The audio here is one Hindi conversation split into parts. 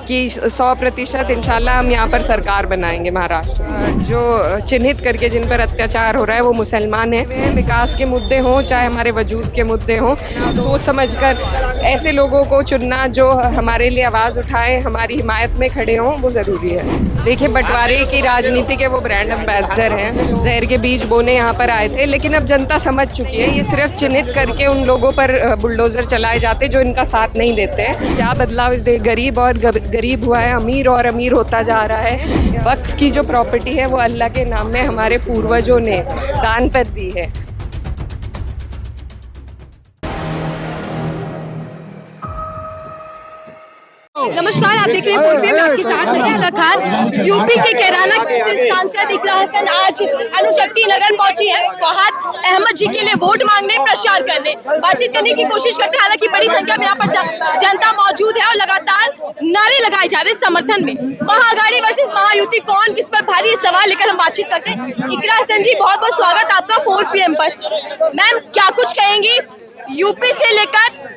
कि 100% इंशाल्लाह हम यहाँ पर सरकार बनाएंगे महाराष्ट्र। जो चिन्हित करके जिन पर अत्याचार हो रहा है वो मुसलमान हैं। विकास के मुद्दे हों चाहे हमारे वजूद के मुद्दे हों, सोच समझकर ऐसे लोगों को चुनना जो हमारे लिए आवाज़ उठाएं, हमारी हिमायत में खड़े हों, वो ज़रूरी है। देखिए, बंटवारे की राजनीति के वो ब्रांड एम्बेसडर हैं, जहर के बीज बोने यहाँ पर आए थे, लेकिन अब जनता समझ चुकी है। ये सिर्फ चिन्हित करके उन लोगों पर बुलडोज़र चलाए जाते जो इनका साथ नहीं देते हैं। क्या बदलाव इस देश गरीब और गरीब हुआ है, अमीर और अमीर होता जा रहा है। वक्फ की जो प्रॉपर्टी है वो अल्लाह के नाम में हमारे पूर्वजों ने दान पर दी है। नमस्कार, आप देख रहे हैं फुटवे में आपके साथ नफीसा खान। यूपी के कैराना से सांसद इकरा हसन आज अणुशक्ति नगर पहुंची है फहाद अहमद जी के लिए वोट मांगने, प्रचार करने, बातचीत करने की कोशिश करते हैं। हालांकि बड़ी संख्या में यहाँ पर जनता मौजूद है और लगातार नारे लगाए जा रहे हैं समर्थन में। महाआघाड़ी वर्सेस महायुति, कौन किस पर भारी, ये सवाल लेकर हम बातचीत करते हैं। इकरा हसन जी, बहुत बहुत स्वागत आपका 4 PM पर। मैम, क्या कुछ कहेंगी? यूपी से लेकर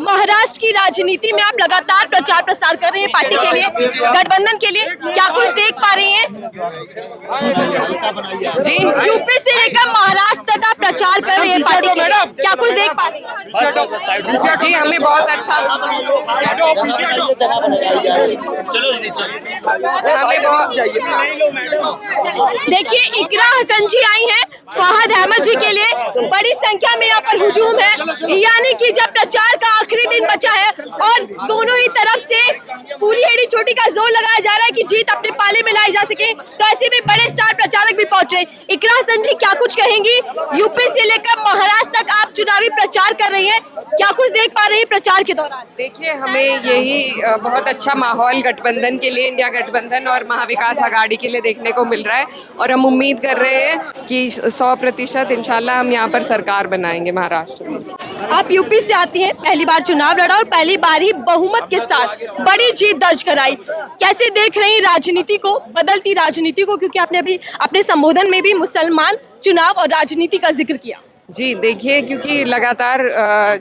महाराष्ट्र की राजनीति में आप लगातार प्रचार प्रसार कर रहे हैं पार्टी के लिए, गठबंधन के लिए, क्या कुछ देख पा रही हैं? जी, यूपी से लेकर महाराष्ट्र तक आप प्रचार कर रहे हैं पार्टी के लिए, क्या कुछ देख पा रही हैं? जी, हमें बहुत अच्छा देखिए, इकरा हसन जी आई हैं फहाद अहमद जी के लिए। बड़ी संख्या में यहाँ पर हुजूम है, यानी कि जब प्रचार का आखिरी दिन बचा है और दोनों ही तरफ से पूरी एड़ी चोटी का जोर लगाया जा रहा है कि जीत अपने पाले में लाई जा सके, तो ऐसे में बड़े स्टार प्रचारक भी पहुंचे। इकरा हसन जी, क्या कुछ कहेंगी? यूपी से लेकर महाराष्ट्र तक आप चुनावी प्रचार कर रही हैं, क्या कुछ देख पा रही है प्रचार के दौरान? देखिए, हमें यही बहुत अच्छा माहौल गठबंधन के लिए, इंडिया गठबंधन और महाविकास आघाड़ी के लिए देखने को मिल रहा है और हम उम्मीद कर रहे हैं कि 100% इंशाल्लाह हम यहाँ पर सरकार बनाएंगे महाराष्ट्र में। आप यूपी से आती हैं, पहली बार चुनाव लड़ा और पहली बार ही बहुमत के साथ बड़ी जीत दर्ज कराई। कैसे देख रही राजनीति को, बदलती राजनीति को, क्योंकि आपने अभी अपने संबोधन में भी मुसलमान, चुनाव और राजनीति का जिक्र किया। जी, देखिए, क्योंकि लगातार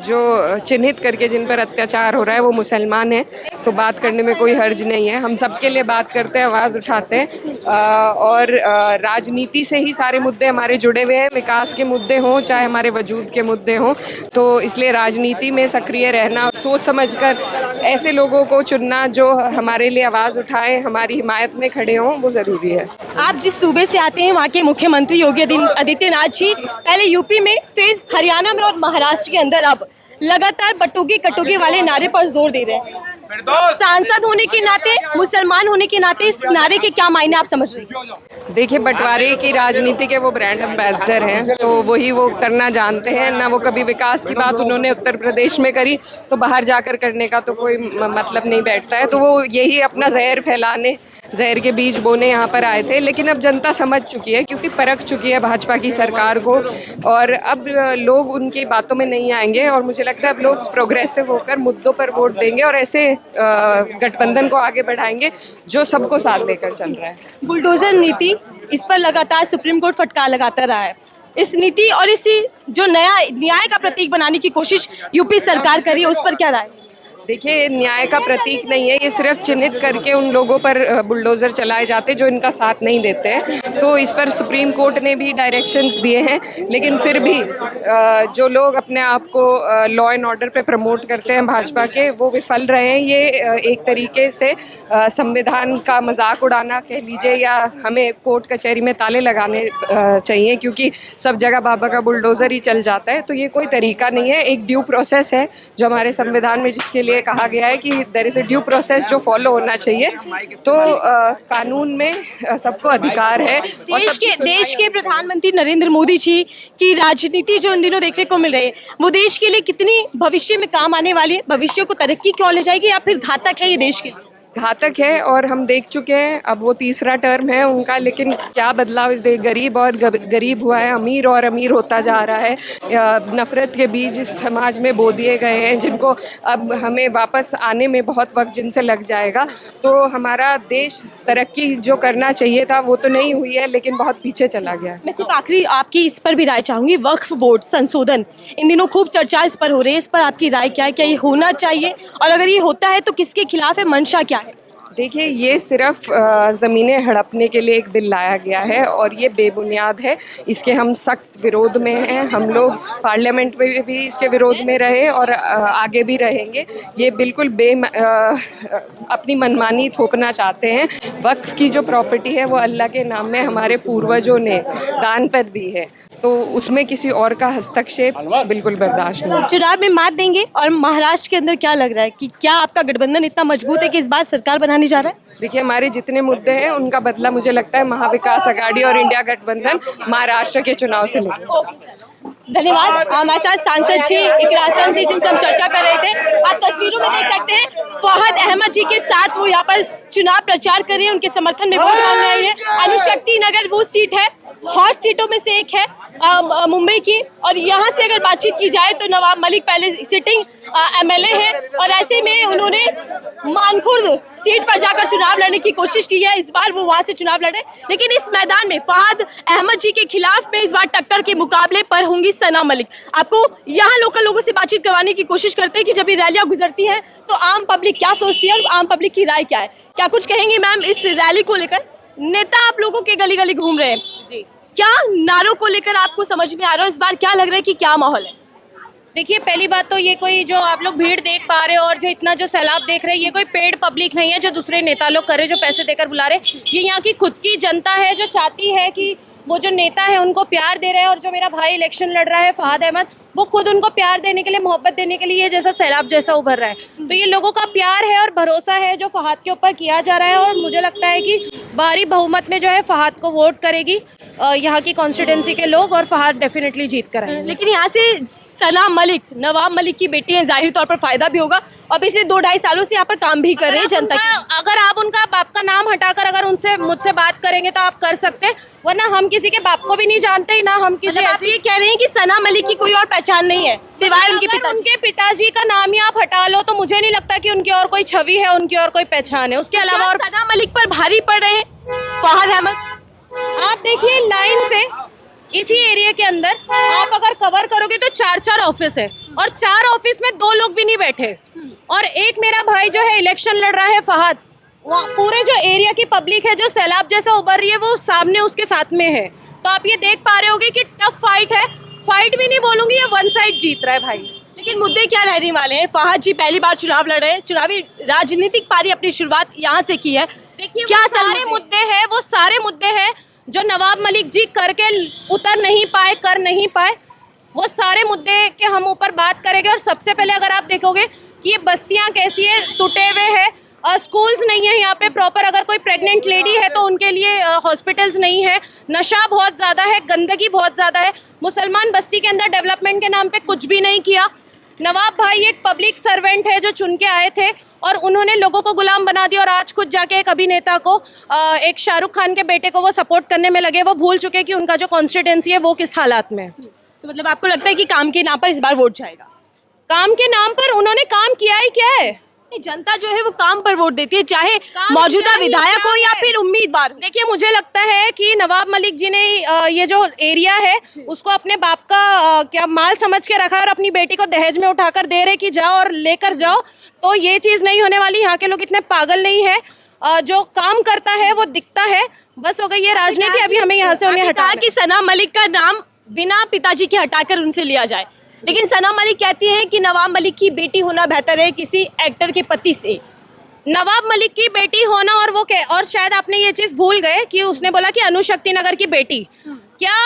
जो चिन्हित करके जिन पर अत्याचार हो रहा है वो मुसलमान हैं, तो बात करने में कोई हर्ज नहीं है। हम सबके लिए बात करते हैं, आवाज़ उठाते हैं और राजनीति से ही सारे मुद्दे हमारे जुड़े हुए हैं। विकास के मुद्दे हों चाहे हमारे वजूद के मुद्दे हों, तो इसलिए राजनीति में सक्रिय रहना, सोच समझकर ऐसे लोगों को चुनना जो हमारे लिए आवाज़ उठाएं, हमारी हिमायत में खड़े हों, वो ज़रूरी है। आप जिस सूबे से आते हैं वहाँ के मुख्यमंत्री योगी आदित्यनाथ जी पहले यूपी में, फिर हरियाणा में और महाराष्ट्र के अंदर अब लगातार बटोगे कटोगे वाले नारे पर जोर दे रहे हैं। सांसद होने के नाते, मुसलमान होने के नाते इस नारे के क्या मायने आप समझ रहे हैं? देखिए, बंटवारे की राजनीति के वो ब्रांड एम्बेसडर हैं, तो वही वो करना जानते हैं ना। वो कभी विकास की बात उन्होंने उत्तर प्रदेश में करी तो बाहर जाकर करने का तो कोई मतलब नहीं बैठता है। तो वो यही अपना जहर फैलाने, जहर के बीज बोने यहाँ पर आए थे, लेकिन अब जनता समझ चुकी है, क्योंकि परख चुकी है भाजपा की सरकार को, और अब लोग उनकी बातों में नहीं आएंगे। और मुझे लगता है अब लोग प्रोग्रेसिव होकर मुद्दों पर वोट देंगे और ऐसे गठबंधन को आगे बढ़ाएंगे जो सबको साथ लेकर चल रहा है। बुलडोजर नीति, इस पर लगातार सुप्रीम कोर्ट फटकार लगाता रहा है। इस नीति और इसी जो नया न्याय का प्रतीक बनाने की कोशिश यूपी सरकार कर रही है, उस पर क्या राय? देखिए, न्याय का प्रतीक नहीं है, ये सिर्फ चिन्हित करके उन लोगों पर बुलडोज़र चलाए जाते जो इनका साथ नहीं देते हैं। तो इस पर सुप्रीम कोर्ट ने भी डायरेक्शंस दिए हैं, लेकिन फिर भी जो लोग अपने आप को लॉ एंड ऑर्डर पे प्रमोट करते हैं भाजपा के, वो विफल रहे हैं। ये एक तरीके से संविधान का मजाक उड़ाना कह लीजिए, या हमें कोर्ट कचहरी में ताले लगाने चाहिए, क्योंकि सब जगह बाबा का बुलडोज़र ही चल जाता है। तो ये कोई तरीका नहीं है। एक ड्यू प्रोसेस है जो हमारे संविधान में, जिसके लिए कहा गया है कि there is a due process जो फॉलो होना चाहिए। तो कानून में सबको अधिकार है। देश के प्रधानमंत्री नरेंद्र मोदी जी की राजनीति जो इन दिनों देखने को मिल रही है, वो देश के लिए कितनी भविष्य में काम आने वाली है? भविष्य को तरक्की क्यों ले जाएगी या फिर घातक है ये देश के लिए? घातक है, और हम देख चुके हैं, अब वो तीसरा टर्म है उनका, लेकिन क्या बदलाव इस देश गरीब और गरीब हुआ है, अमीर और अमीर होता जा रहा है। नफरत के बीज इस समाज में बो दिए गए हैं, जिनको अब हमें वापस आने में बहुत वक्त जिनसे लग जाएगा। तो हमारा देश तरक्की जो करना चाहिए था वो तो नहीं हुई है, लेकिन बहुत पीछे चला गया है। मैं सिर्फ आखिरी आपकी इस पर भी राय चाहूँगी। वक्फ बोर्ड संशोधन इन दिनों खूब चर्चा इस पर हो रही है, इस पर आपकी राय क्या है? क्या ये होना चाहिए, और अगर ये होता है तो किसके खिलाफ है, मंशा क्या है? देखिए, ये सिर्फ ज़मीनें हड़पने के लिए एक बिल लाया गया है और ये बेबुनियाद है। इसके हम सख्त विरोध में हैं। हम लोग पार्लियामेंट में भी इसके विरोध में रहे और आगे भी रहेंगे। ये बिल्कुल अपनी मनमानी थोपना चाहते हैं। वक्फ की जो प्रॉपर्टी है वो अल्लाह के नाम में हमारे पूर्वजों ने दान पर दी है, तो उसमें किसी और का हस्तक्षेप बिल्कुल बर्दाश्त नहीं। चुनाव में मात देंगे और महाराष्ट्र के अंदर क्या लग रहा है कि क्या आपका गठबंधन इतना मजबूत है कि इस बार सरकार बनाने जा रहा है? देखिए, हमारे जितने मुद्दे हैं उनका बदला मुझे लगता है महाविकास आघाड़ी और इंडिया गठबंधन महाराष्ट्र के चुनाव से लेंगे। धन्यवाद। हमारे साथ सांसद जी इकरा हसन थी जिनसे हम चर्चा कर रहे थे। आप तस्वीरों में देख सकते हैं फहद अहमद जी के साथ वो यहाँ पर चुनाव प्रचार कर रहे हैं, उनके समर्थन में वोट मांगने आई है। अनुशक्ति नगर वो सीट है, हॉट सीटों में से एक है मुंबई की, और यहाँ से अगर बातचीत की जाए तो नवाब मलिक पहले सिटिंग एमएलए है और ऐसे में उन्होंने मानखुर्द सीट पर जाकर चुनाव लड़ने की कोशिश की है। इस बार वो वहाँ से चुनाव लड़े, लेकिन इस मैदान में फहद अहमद जी के खिलाफ में इस बार टक्कर के मुकाबले पर होंगी सना मलिक। आपको यहाँ लोकल लोगों से बातचीत करवाने की कोशिश करते हैं कि जब ये रैलियां गुजरती हैं तो आम पब्लिक क्या सोचती है और आम पब्लिक की राय क्या है। क्या कुछ कहेंगे मैम इस रैली को लेकर? नेता आप लोगों के गली गली घूम रहे हैं जी, क्या नारों को लेकर आपको समझ में आ रहा है? इस बार क्या लग रहा है कि क्या माहौल है? देखिए, पहली बात तो ये कोई जो आप लोग भीड़ देख पा रहे हो और जो इतना जो सैलाब देख रहे हैं, ये कोई पेड पब्लिक नहीं है जो दूसरे नेता लोग करे जो पैसे देकर बुला रहे। ये यहाँ की खुद की जनता है जो चाहती है कि वो जो नेता है उनको प्यार दे रहे हैं। और जो मेरा भाई इलेक्शन लड़ रहा है फहद अहमद, वो खुद उनको प्यार देने के लिए, मोहब्बत देने के लिए ये जैसा सैलाब जैसा उभर रहा है। तो ये लोगों का प्यार है और भरोसा है जो फहद के ऊपर किया जा रहा है, और मुझे लगता है कि भारी बहुमत में जो है फहद को वोट करेगी यहाँ की कॉन्स्टिट्यूंसी के लोग, और फहद डेफिनेटली जीत कर आएंगे। लेकिन यहाँ से सना मलिक, नवाब मलिक की बेटी है, जाहिर तौर पर फायदा भी होगा और पिछले 2-2.5 सालों से यहाँ पर काम भी कर रहे हैं जनता की। अगर आप उनका बाप का नाम हटाकर अगर उनसे मुझसे बात करेंगे तो आप कर सकते हैं, वरना हम किसी के बाप को भी नहीं जानते, ना हम किसी। आप ये कह रहे हैं कि सना मलिक की कोई और पहचान नहीं है सिवाय उनके पिताजी का नाम ही आप हटा लो तो मुझे नहीं लगता कि उनकी और कोई छवि है, उनकी और कोई पहचान है उसके अलावा। और सना मलिक पर भारी पड़ रहे हैं फहद अहमद। आप देखिए लाइन से इसी एरिया के अंदर आप अगर कवर करोगे तो 4 ऑफिस है, और 4 ऑफिस में 2 लोग भी नहीं बैठे, और एक मेरा भाई जो है इलेक्शन लड़ रहा है फहद। पूरे जो एरिया की पब्लिक है जो सैलाब जैसा उभर रही है वो सामने उसके साथ में है। तो आप ये देख पा रहे होगे कि टफ फाइट है। फाइट भी नहीं बोलूंगी, ये वन साइड जीत रहा है भाई। लेकिन मुद्दे क्या रहने वाले हैं? फहद जी पहली बार चुनाव लड़ रहे हैं, चुनावी राजनीतिक पारी अपनी शुरुआत यहाँ से की है। देखिए, क्या सारे मुद्दे हैं, वो सारे मुद्दे हैं जो नवाब मलिक जी करके उतर नहीं पाए, कर नहीं पाए, वो सारे मुद्दे के हम ऊपर बात करेंगे। और सबसे पहले अगर आप देखोगे कि ये बस्तियां कैसी है, टूटे हुए हैं, स्कूल्स नहीं है यहाँ पे प्रॉपर। अगर कोई प्रेग्नेंट लेडी है तो उनके लिए हॉस्पिटल्स नहीं है, नशा बहुत ज़्यादा है, गंदगी बहुत ज़्यादा है। मुसलमान बस्ती के अंदर डेवलपमेंट के नाम पे कुछ भी नहीं किया। नवाब भाई एक पब्लिक सर्वेंट है जो चुन के आए थे और उन्होंने लोगों को गुलाम बना दिया, और आज खुद जाके एक अभिनेता को, एक शाहरुख खान के बेटे को वो सपोर्ट करने में लगे। वो भूल चुके कि उनका जो कॉन्स्टिट्यूंसी है वो किस हालात में है। तो मतलब आपको लगता है कि काम के नाम पर इस बार वोट जाएगा? काम के नाम पर उन्होंने काम किया ही क्या है? जनता जो है वो काम पर वोट देती है, चाहे मौजूदा विधायक हो या फिर उम्मीदवार। देखिए, मुझे लगता है कि नवाब मलिक जी ने ये जो एरिया है उसको अपने बाप का क्या माल समझ के रखा है और अपनी बेटी को दहेज में उठाकर दे रहे कि जाओ और लेकर जाओ। तो ये चीज़ नहीं होने वाली। यहाँ के लोग इतने पागल नहीं है, जो काम करता है वो दिखता है। बस हो गई ये राजनीति, अभी हमें यहाँ से उन्हें हटा कि सना मलिक का नाम बिना पिताजी के हटाकर उनसे लिया जाए, लेकिन सना मलिक कहती हैं कि नवाब मलिक की बेटी होना बेहतर है किसी एक्टर के पति से। नवाब मलिक की बेटी होना, और वो क्या, और शायद आपने ये चीज़ भूल गए कि उसने बोला कि अनुशक्ति नगर की बेटी। क्या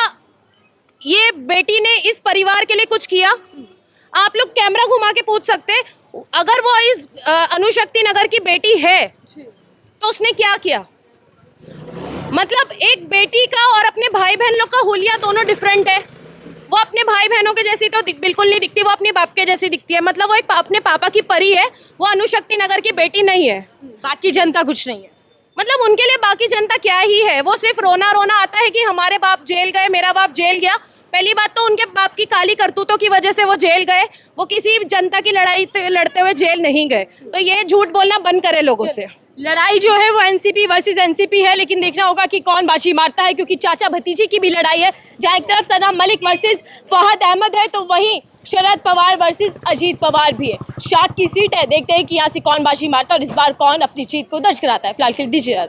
ये बेटी ने इस परिवार के लिए कुछ किया? आप लोग कैमरा घुमा के पूछ सकते, अगर वो इस अनुशक्ति नगर की बेटी है तो उसने क्या किया? मतलब एक बेटी का और अपने भाई बहन लोग का हुलिया दोनों डिफरेंट है। वो अपने भाई बहनों के जैसी तो बिल्कुल नहीं दिखती, वो अपने बाप के जैसी दिखती है। मतलब वो एक अपने पापा की परी है, वो अनुशक्ति नगर की बेटी नहीं है। बाकी जनता कुछ नहीं है, मतलब उनके लिए बाकी जनता क्या ही है? वो सिर्फ रोना रोना आता है कि हमारे बाप जेल गए, मेरा बाप जेल गया। पहली बात तो उनके बाप की काली करतूतों की वजह से वो जेल गए, वो किसी जनता की लड़ाई लड़ते हुए जेल नहीं गए। तो ये झूठ बोलना बंद करे लोगों से। लड़ाई जो है वो एनसीपी वर्सेस एनसीपी है, लेकिन देखना होगा कि कौन बाजी मारता है, क्योंकि चाचा भतीजी की भी लड़ाई है। जहाँ एक तरफ सना मलिक वर्सेस फहद अहमद है, तो वहीं शरद पवार वर्सेस अजीत पवार भी है। शाक की सीट है, देखते हैं कि यहाँ से कौन बाजी मारता है और इस बार कौन अपनी जीत को दर्ज कराता है। फिलहाल के लिए दीजिए।